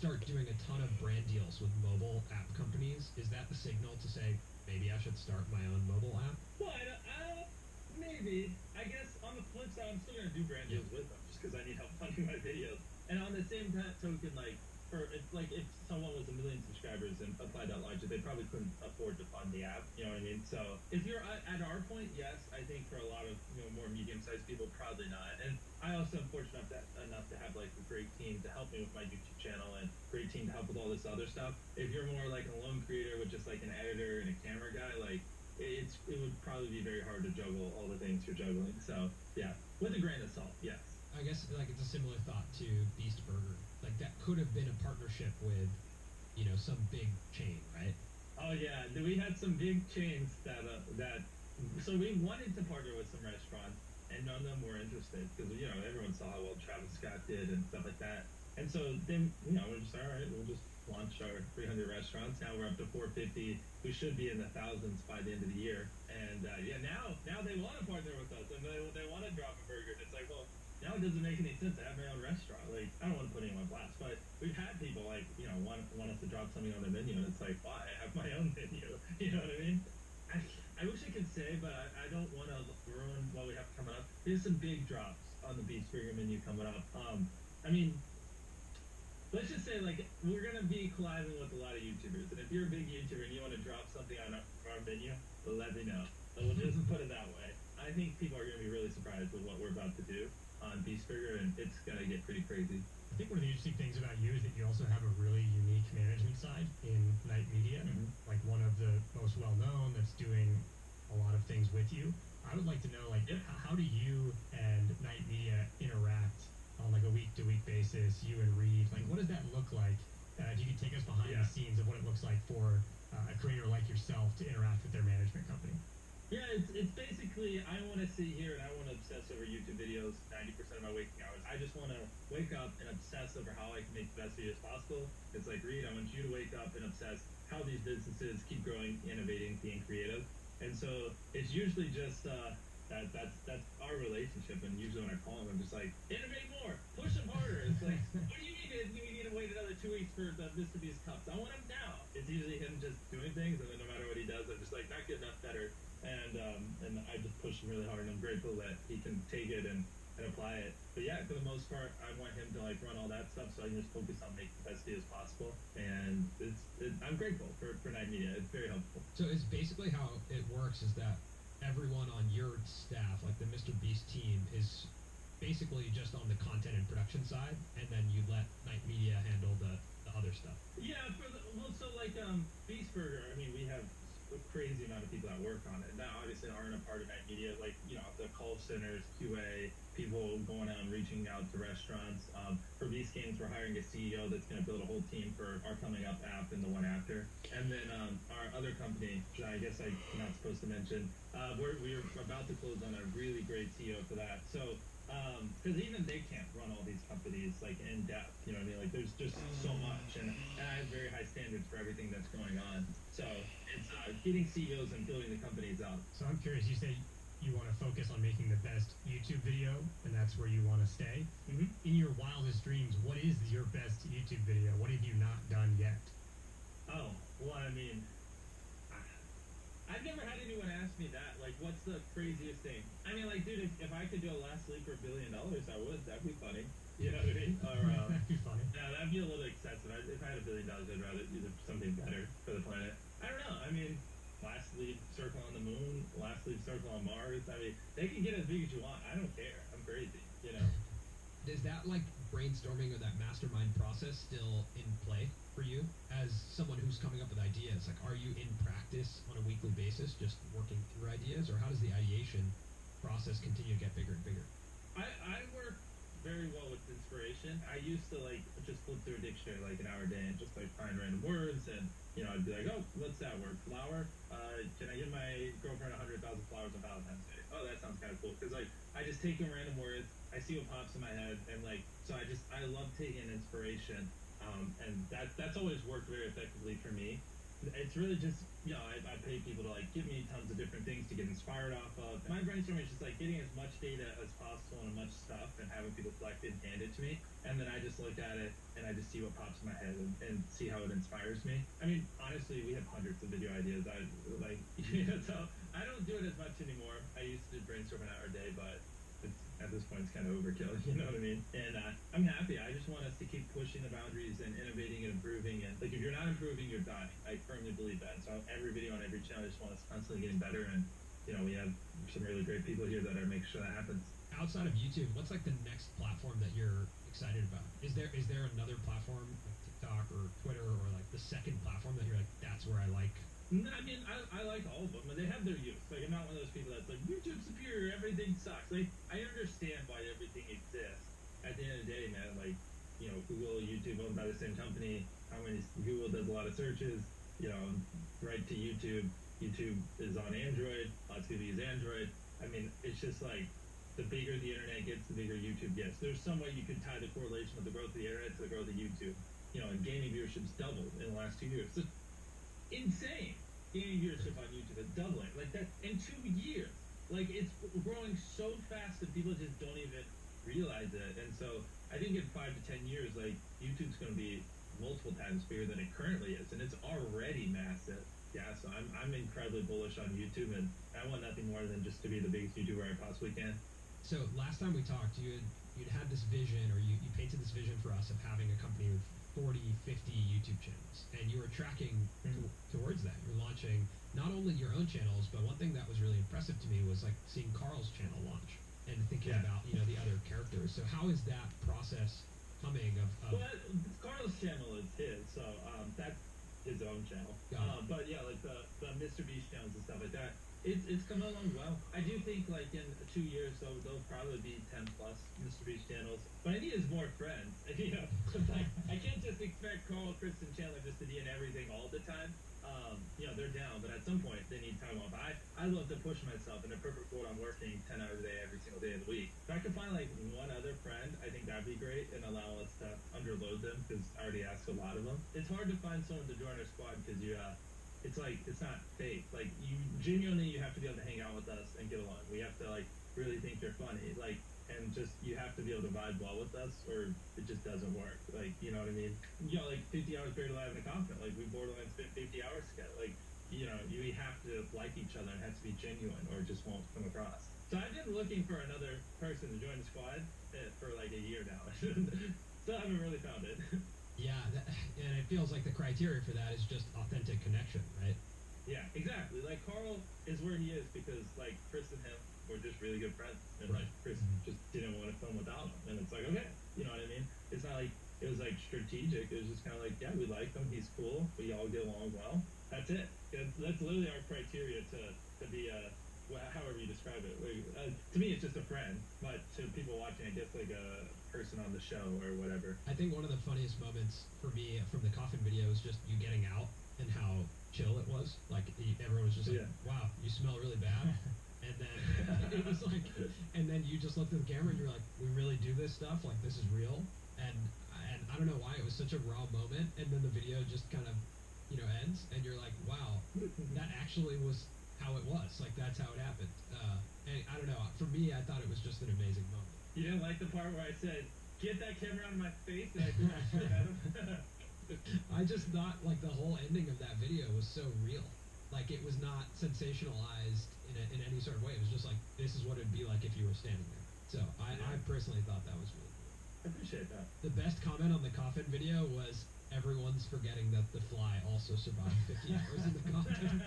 start doing a ton of brand deals with mobile app companies, is that the signal to say maybe I should start my own mobile app? Well, maybe. I guess on the flip side, I'm still gonna do brand deals with them just because I need help funding my videos. And on the same token, if someone was 1 million subscribers and applied that logic, they probably couldn't afford to fund the app. You know what I mean? So if you're at our point, yes, I think for a lot of more medium-sized people, probably not. And I also am fortunate enough to have like a great team to help me with my YouTube channel and great team to help with all this other stuff. If you're more like a lone creator with just like an editor and a camera guy, like it would probably be very hard to juggle all the things you're juggling. So yeah, with a grain of salt, yes. I guess like it's a similar thought to Beast Burger. Like that could have been a partnership with, some big chain, right? Oh yeah, we had some big chains that so we wanted to partner with some restaurants, and none of them were interested because everyone saw how well Travis Scott did and stuff like that. And so then we're just all right. We'll just launch our 300 restaurants. Now we're up to 450. We should be in the thousands by the end of the year. And now they want to partner with us and they want to drop a burger. And it's like, well, now it doesn't make any sense to have my own restaurant. Like, I don't want to put anyone on blast, but we've had people want us to drop something on their menu, and it's like, why? I have my own menu. You know what I mean? I wish I could say, but I don't want to ruin what we have coming up. There's some big drops on the Beast Burger menu coming up. I mean, let's just say, like, we're going to be collabing with a lot of YouTubers, and if you're a big YouTuber and you want to drop something on our menu, let me know. So we'll just put it that way. I think people are going to be really surprised with what we're about to do on Beast Burger, and it's going to get pretty crazy. I think one of the interesting things about you is that you also have a really unique management side in Night Media, like one of the most well-known that's doing a lot of things with you. I would like to know, like, how do you and Night Media interact on like a week-to-week basis, you and Reed? Like, what does that look like? If you could take us behind the scenes of what it looks like for a creator like yourself to interact with their management company. Yeah, it's basically, I want to sit here and I want to obsess over YouTube videos 90% of my waking hours. I just want to wake up and obsess over how I can make the best videos possible. It's like, Reed, I want you to wake up and obsess how these businesses keep growing, innovating, being creative. And so it's usually just that's our relationship. And usually when I call him, I'm just like, innovate more, push them harder. It's like, what do you mean we need to wait another 2 weeks for the Mr. Beast cups? I want them now. It's usually him just doing things, and then no matter what he does, I'm just like, not good enough, better. And I just push him really hard, and I'm grateful that he can take it and apply it. But yeah, for the most part, I want him to like run all that stuff so I can just focus on making the best videos possible. And I'm grateful for Night Media. It's very helpful. So it's basically how it works is that everyone on your staff, like the Mr. Beast team, is basically just on the content and production side, and then you let Night Media handle the other stuff. Yeah, so Beast Burger, I mean, we have a crazy amount of people that work on it. Now, obviously, aren't a part of Night Media, like, the call centers, QA, people going out and reaching out to restaurants. For Beast Games, we're hiring a CEO that's going to build a whole team for our coming up app and the one after. And then our other company, which I guess I'm not supposed to mention, we're about to close on a really great CEO for that. So, because even they can't run all these companies like in depth, you know what I mean? Like there's just so much, and I have very high standards for everything that's going on. So it's getting CEOs and building the companies out. So I'm curious, you say you want to focus on making the best YouTube video, and that's where you want to stay. Mm-hmm. In your wildest dreams, what is your best YouTube video? What have you not done yet? Oh, well, I mean, I've never had anyone ask me that. Like, what's the craziest thing? I mean, like, dude, if I could do a last sleep for $1 billion, I would. That'd be funny. You know what I mean? Or, that'd be funny. Yeah, that'd be a little excessive. If I had $1 billion, I'd rather do something better for the planet. I don't know. I mean, last sleep circle on the moon, last sleep circle on Mars. I mean, they can get as big as you want. I don't care. I'm crazy, you know? Is that like brainstorming or that mastermind process still in play for you as someone who's coming up with ideas? Like, are you in practice on a weekly basis just working through ideas, or how does the ideation process continue to get bigger and bigger? I work very well with inspiration. I used to like just flip through a dictionary like an hour a day and just like find random words, and I'd be like, oh, what's that word? Flower? Can I give my girlfriend 100,000 flowers on Valentine's Day? Oh, that sounds kind of cool. Because like I just take in random words, I see what pops in my head, and like so I love taking inspiration, and that's always worked very effectively for me. It's really just, I pay people to like give me tons of different things to get inspired off of. My brainstorming is just like getting as much data as possible and as much stuff and having people collect it and hand it to me. And then I just look at it and I I just see what pops in my head and see how it inspires me. I mean, honestly, we have hundreds of video ideas. I like, so I don't do it as much anymore. I used to brainstorm an hour a day, but at this point, it's kind of overkill. You know what I mean? And I'm happy. I just want us to keep pushing the boundaries and innovating and improving. And like, if you're not improving, you're dying. I firmly believe that. So every video on every channel, I just want us constantly getting better. And we have some really great people here that are making sure that happens. Outside of YouTube, what's like the next platform that you're excited about? Is there another platform like TikTok or Twitter or like the second platform that you're like, that's where I like? No, I mean, I like all of them, and they have their use. Like, I'm not one of those people that's like, YouTube's superior, everything sucks. Like, I understand why everything exists. At the end of the day, man, like, Google, YouTube owned by the same company. Google does a lot of searches, right to YouTube. YouTube is on Android. Lots of people use Android. I mean, it's just like, the bigger the internet gets, the bigger YouTube gets. There's some way you could tie the correlation of the growth of the internet to the growth of YouTube. And gaming viewership's doubled in the last 2 years. It's insane. Gaming viewership on YouTube is doubling. Like that in 2 years. Like, it's growing so fast that people just don't even realize it. And so I think in 5 to 10 years, like, YouTube's going to be multiple times bigger than it currently is, and it's already massive. Yeah, so I'm incredibly bullish on YouTube, and I want nothing more than just to be the biggest YouTuber I possibly can. So last time we talked, you'd had this vision, or you painted this vision for us of having a company with 40, 50 YouTube channels, and you were tracking towards that. You're launching not only your own channels, but one thing that was really impressive to me was like seeing Carl's channel launch and thinking about the other characters. So how is that process coming? Well, Carl's channel is his, so that's his own channel. But yeah, like the Mr. Beast channels and stuff like that. It's coming along well. I do think like in 2 years, there'll probably be 10 plus Mr. Beast channels. But I need is more friends. Like, I can't just expect Carl, Chris, and Chandler just to be in everything all the time. They're down, but at some point they need time off. I love to push myself. In a perfect world, I'm working 10 hours a day every single day of the week. If I could find like one other friend, I think that'd be great and allow us to underload them because I already asked a lot of them. It's hard to find someone to join our squad because it's like, it's not fake. Like, you genuinely, you have to be able to hang out with us and get along. We have to like really think you're funny, like, and just you have to be able to vibe well with us, or it just doesn't work. Like, you know what I mean? Like 50 hours buried alive in a coffin. Like, we borderline spent 50 hours together. Like, you have to like each other and it has to be genuine, or it just won't come across. So I've been looking for another person to join the squad for like a year now. Still haven't really found it. Yeah, and it feels like the criteria for that is just authentic connection, right? Yeah, exactly. Like, Carl is where he is because, like, Chris and him were just really good friends. And, like, Chris just didn't want to film without him. And it's like, okay, you know what I mean? It's not like it was, like, strategic. It was just kind of like, yeah, we like him. He's cool. We all get along well. That's it. That's literally our criteria to be however you describe it. To me, it's just a friend. But to people watching, I guess, like a person on the show or whatever. I think one of the funniest moments for me from the coffin video is just you getting out and how chill it was. Like, everyone was just like, wow, you smell really bad. And then it was like, and then you just looked at the camera and you're like, we really do this stuff? Like, this is real? And I don't know why, it was such a raw moment. And then the video just kind of, ends. And you're like, wow, that actually was how it was. Like, that's how it happened. And I don't know. For me, I thought it was just an amazing moment. You didn't like the part where I said, get that camera out of my face, and I threw my shit at him? I just thought, like, the whole ending of that video was so real. Like, it was not sensationalized in any sort of way. It was just like, this is what it'd be like if you were standing there. So I personally thought that was really cool. I appreciate that. The best comment on the coffin video was, everyone's forgetting that the fly also survived 50 hours in the coffin.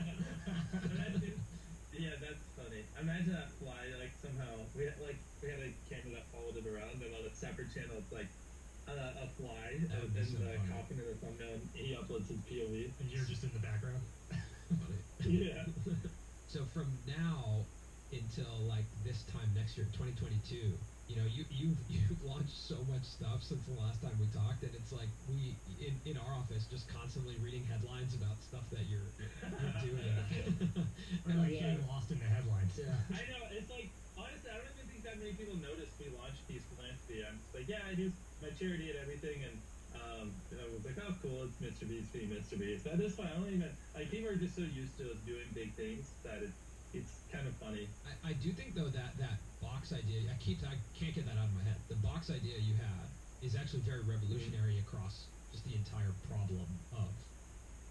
Yeah, that's funny. Imagine that fly, like, somehow, we had a camera that followed it around, and on a separate channel, it's like a fly in the coffin in the thumbnail, and he uploads his POV. And you're just in the background. Funny. Yeah. So from now until like this time next year, 2022, you've launched so much stuff since the last time we talked, and it's like we in our office just constantly reading headlines about stuff that you're doing. And like getting lost in the headlines. Yeah. I know. It's like, honestly, I don't even think that many people noticed we launched Peace Philanthropy. I'm just like, yeah, I do my charity and everything, and I was like, oh, cool, it's Mr. Beast being Mr. Beast. At this point, I don't even, like, people are just so used to us doing big things that it's kind of funny. I do think, though, that box idea, I can't get that out of my head. The box idea you had is actually very revolutionary across problem of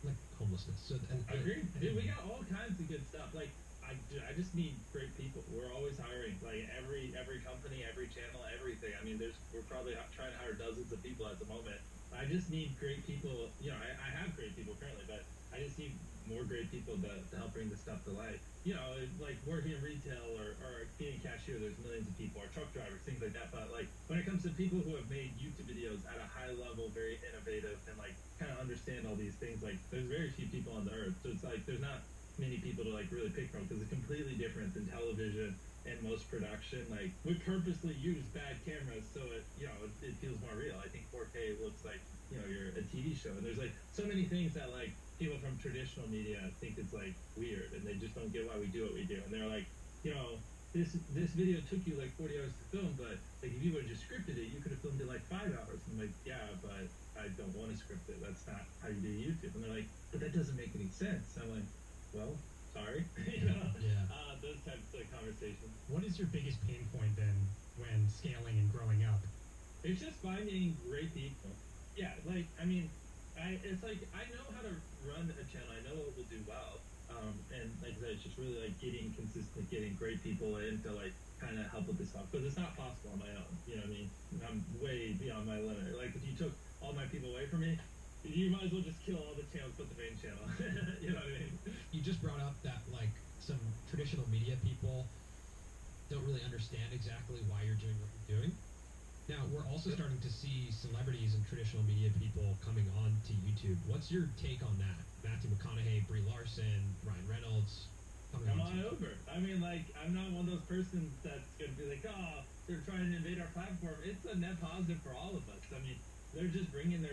like homelessness. So and Agreed. Dude, we got all kinds of good stuff. Like I just need great people. We're always hiring. Like every company, every channel, everything. I mean, we're probably trying to hire dozens of people at the moment. I just need great people. You know, I have great people currently, but I just need more great people to help bring this stuff to life. You know, like working in retail or being a cashier, there's millions of people, or truck drivers, things like that. But like when it comes to people who have made YouTube videos at a high level, very innovative, and like kind of understand all these things, like there's very few people on the earth. So it's like there's not many people to like really pick from because it's completely different than television and most production. Like we purposely use bad cameras so it feels more real. I think 4K looks like you're a TV show, and there's like so many things that like people from traditional media think it's like weird, and they just don't get why we do what we do. And they're like, this video took you like 40 hours to film, but like if you would have just scripted it, you could have filmed it like 5 hours. And I'm like, yeah, but I don't want to script it. That's not how you do YouTube. And they're like, but that doesn't make any sense. I'm like, well, sorry. Yeah. Those types of conversations. What is your biggest pain point then when scaling and growing up? It's just finding great people. Yeah, like I mean, it's like I know how to run a channel. I know what will do well. And like I said, it's just really like getting consistent, getting great people in to like kind of help with this stuff because it's not possible on my own. You know what I mean? I'm way beyond my limit. Like if you took all my people away from me, you might as well just kill all the channels but the main channel. You know what I mean? You just brought up that like some traditional media people don't really understand exactly why you're doing what you're doing. Now, we're also starting to see celebrities and traditional media people coming on to YouTube. What's your take on that? Matthew McConaughey, Brie Larson, Ryan Reynolds coming Come on on to over. I mean, like, I'm not one of those persons that's going to be like, oh, they're trying to invade our platform. It's a net positive for all of us. I mean, they're just bringing their